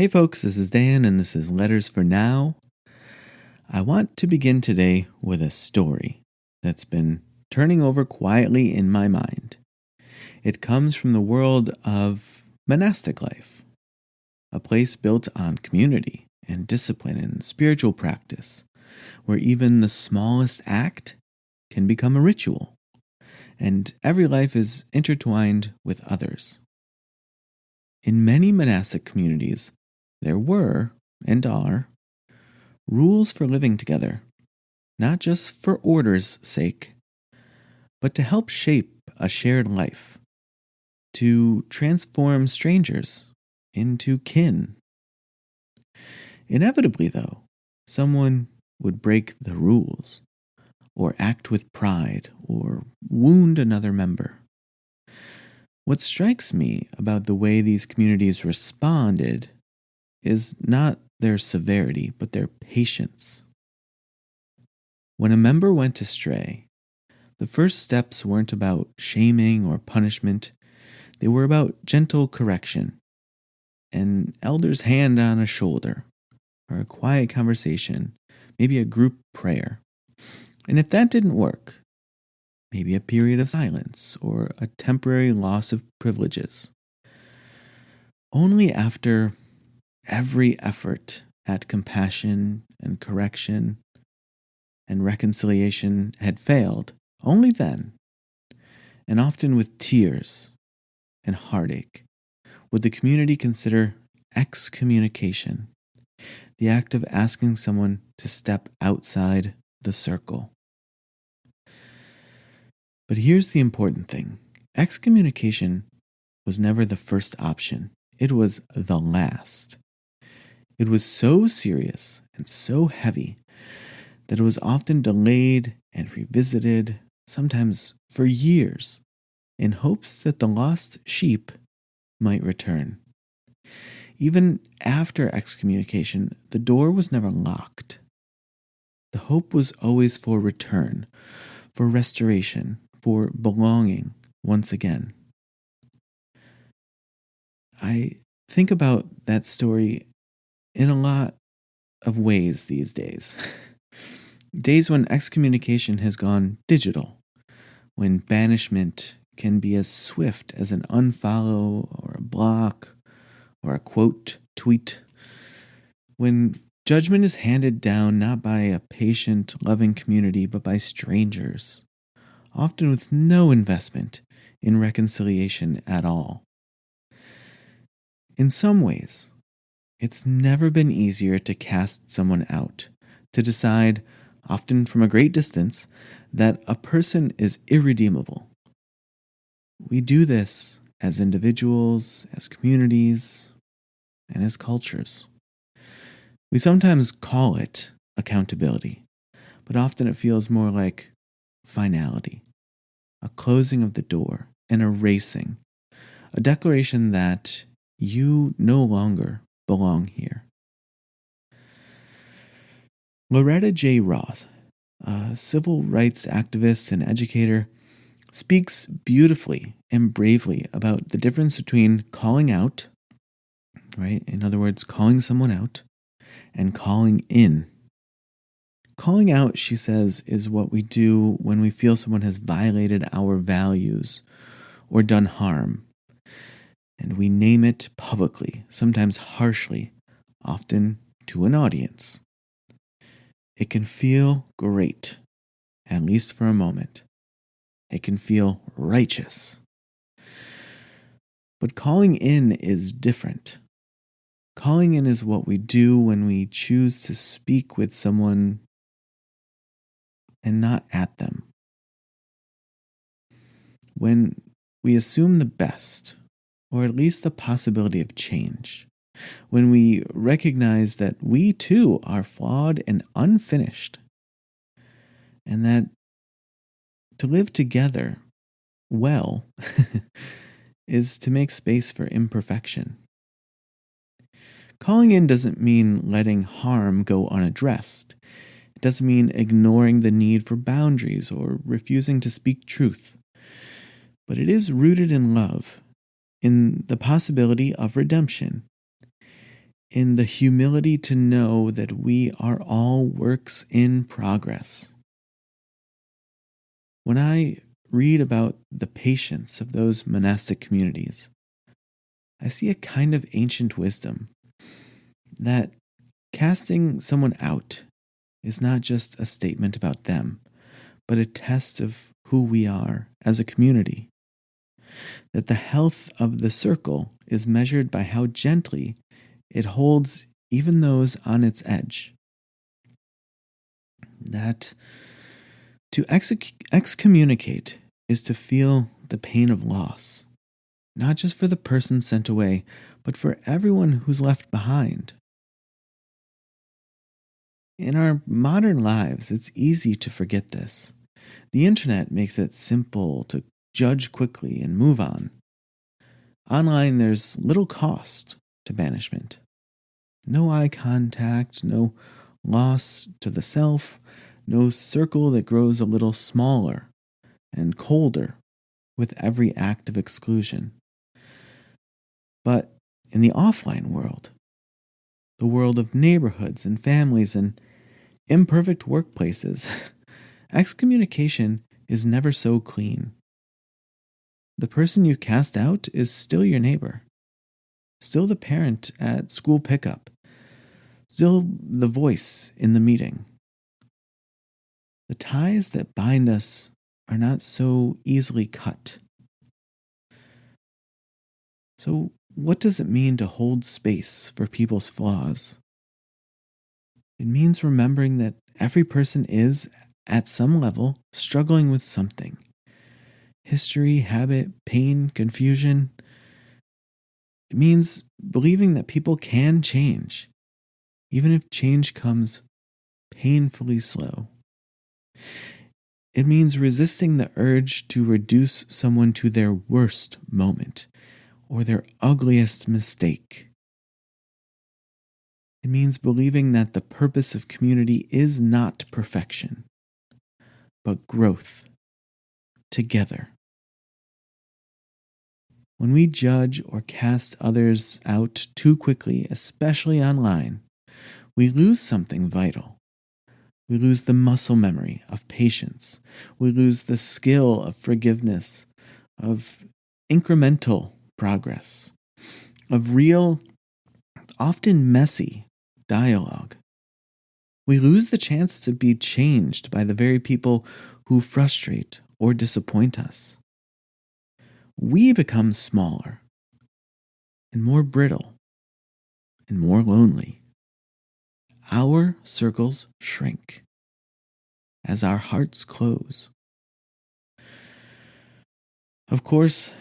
Hey folks, this is Dan and this is Letters for Now. I want to begin today with a story that's been turning over quietly in my mind. It comes from the world of monastic life, a place built on community and discipline and spiritual practice, where even the smallest act can become a ritual, and every life is intertwined with others. In many monastic communities, there were, and are, rules for living together, not just for order's sake, but to help shape a shared life, to transform strangers into kin. Inevitably, though, someone would break the rules, or act with pride, or wound another member. What strikes me about the way these communities responded is not their severity, but their patience. When a member went astray, the first steps weren't about shaming or punishment. They were about gentle correction, an elder's hand on a shoulder, or a quiet conversation, maybe a group prayer. And if that didn't work, maybe a period of silence or a temporary loss of privileges. Only after every effort at compassion and correction and reconciliation had failed, only then, and often with tears and heartache, would the community consider excommunication, the act of asking someone to step outside the circle. But here's the important thing. Excommunication was never the first option. It was the last. It was so serious and so heavy that it was often delayed and revisited, sometimes for years, in hopes that the lost sheep might return. Even after excommunication, the door was never locked. The hope was always for return, for restoration, for belonging once again. I think about that story in a lot of ways these days. Days when excommunication has gone digital, when banishment can be as swift as an unfollow or a block or a quote tweet, when judgment is handed down not by a patient, loving community, but by strangers, often with no investment in reconciliation at all. In some ways, it's never been easier to cast someone out, to decide, often from a great distance, that a person is irredeemable. We do this as individuals, as communities, and as cultures. We sometimes call it accountability, but often it feels more like finality, a closing of the door, an erasing, a declaration that you no longer belong here. Loretta J. a civil rights activist and educator, speaks beautifully and bravely about the difference between calling out, right? In other words, calling someone out, and calling in. Calling out, she says, is what we do when we feel someone has violated our values or done harm. And we name it publicly, sometimes harshly, often to an audience. It can feel great, at least for a moment. It can feel righteous. But calling in is different. Calling in is what we do when we choose to speak with someone and not at them. When we assume the best, or at least the possibility of change. When we recognize that we too are flawed and unfinished, and that to live together well is to make space for imperfection. Calling in doesn't mean letting harm go unaddressed. It doesn't mean ignoring the need for boundaries or refusing to speak truth. But it is rooted in love, in the possibility of redemption, in the humility to know that we are all works in progress. When I read about the patience of those monastic communities, I see a kind of ancient wisdom that casting someone out is not just a statement about them, but a test of who we are as a community. That the health of the circle is measured by how gently it holds even those on its edge. That to excommunicate is to feel the pain of loss, not just for the person sent away, but for everyone who's left behind. In our modern lives, it's easy to forget this. The internet makes it simple to judge quickly and move on. Online, there's little cost to banishment. No eye contact, no loss to the self, no circle that grows a little smaller and colder with every act of exclusion. But in the offline world, the world of neighborhoods and families and imperfect workplaces, excommunication is never so clean. The person you cast out is still your neighbor, still the parent at school pickup, still the voice in the meeting. The ties that bind us are not so easily cut. So, what does it mean to hold space for people's flaws? It means remembering that every person is, at some level, struggling with something. History, habit, pain, confusion. It means believing that people can change, even if change comes painfully slow. It means resisting the urge to reduce someone to their worst moment or their ugliest mistake. It means believing that the purpose of community is not perfection, but growth together. When we judge or cast others out too quickly, especially online, we lose something vital. We lose the muscle memory of patience. We lose the skill of forgiveness, of incremental progress, of real, often messy dialogue. We lose the chance to be changed by the very people who frustrate or disappoint us. We become smaller and more brittle and more lonely. Our circles shrink as our hearts close. Of course,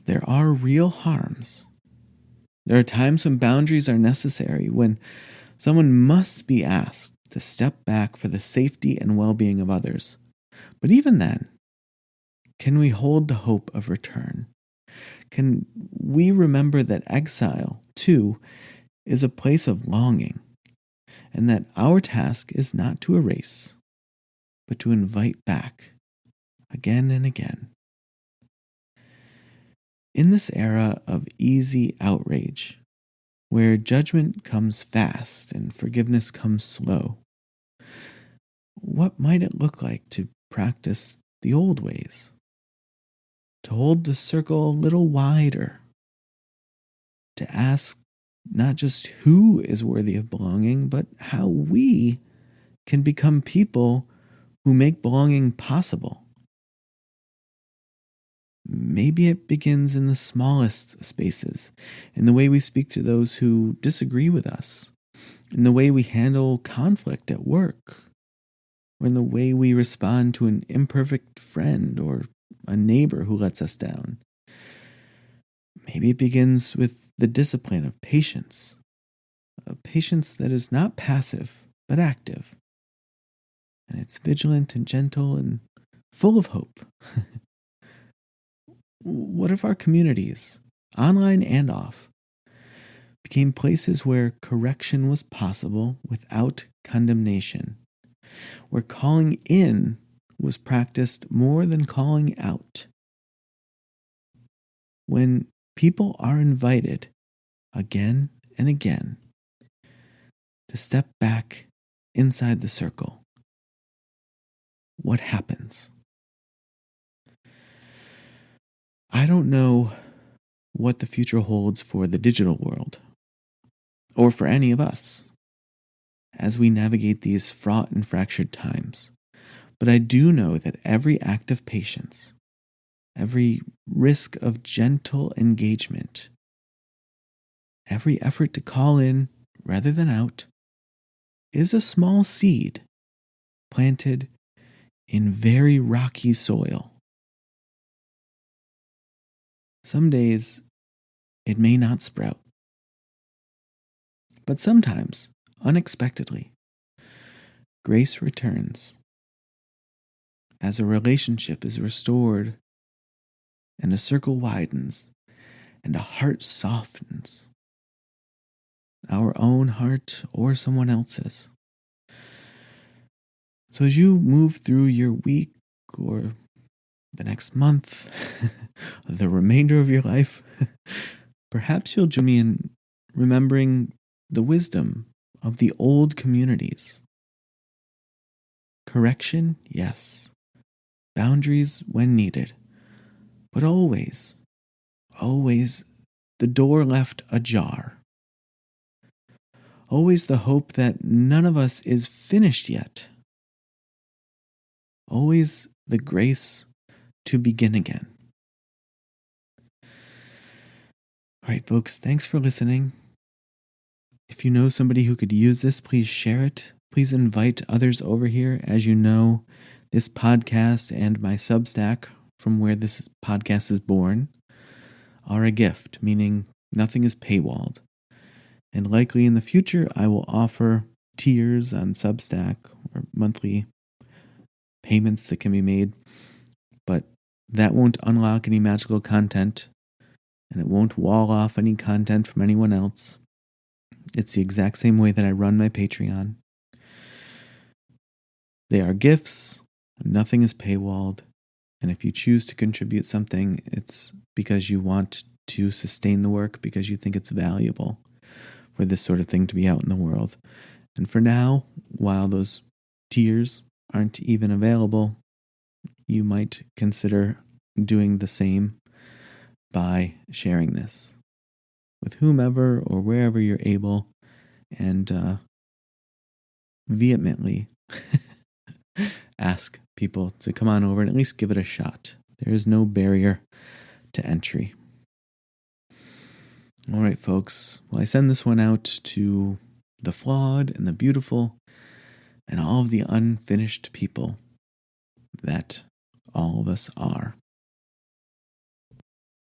there are real harms. There are times when boundaries are necessary, when someone must be asked to step back for the safety and well-being of others. But even then, can we hold the hope of return? Can we remember that exile, too, is a place of longing, and that our task is not to erase, but to invite back again and again? In this era of easy outrage, where judgment comes fast and forgiveness comes slow, what might it look like to practice the old ways? To hold the circle a little wider, to ask not just who is worthy of belonging, but how we can become people who make belonging possible. Maybe it begins in the smallest spaces, in the way we speak to those who disagree with us, in the way we handle conflict at work, or in the way we respond to an imperfect friend or a neighbor who lets us down. Maybe it begins with the discipline of patience, a patience that is not passive, but active. And it's vigilant and gentle and full of hope. What if our communities, online and off, became places where correction was possible without condemnation, where calling in was practiced more than calling out? When people are invited again and again to step back inside the circle, what happens? I don't know what the future holds for the digital world, or for any of us, as we navigate these fraught and fractured times. But I do know that every act of patience, every risk of gentle engagement, every effort to call in rather than out, is a small seed planted in very rocky soil. Some days it may not sprout, but sometimes, unexpectedly, grace returns as a relationship is restored and a circle widens and a heart softens, our own heart or someone else's. So as you move through your week or the next month, the remainder of your life, perhaps you'll join me in remembering the wisdom of the old communities. Correction, yes. Boundaries when needed. But always, always the door left ajar. Always the hope that none of us is finished yet. Always the grace to begin again. All right, folks, thanks for listening. If you know somebody who could use this, please share it. Please invite others over here. As you know, this podcast and my Substack, from where this podcast is born, are a gift, meaning nothing is paywalled. And likely in the future, I will offer tiers on Substack or monthly payments that can be made. But that won't unlock any magical content, and it won't wall off any content from anyone else. It's the exact same way that I run my Patreon. They are gifts. Nothing is paywalled. And if you choose to contribute something, it's because you want to sustain the work, because you think it's valuable for this sort of thing to be out in the world. And for now, while those tiers aren't even available, you might consider doing the same by sharing this with whomever or wherever you're able, and vehemently ask people to come on over and at least give it a shot. There is no barrier to entry. All right, folks. Well, I send this one out to the flawed and the beautiful and all of the unfinished people that all of us are.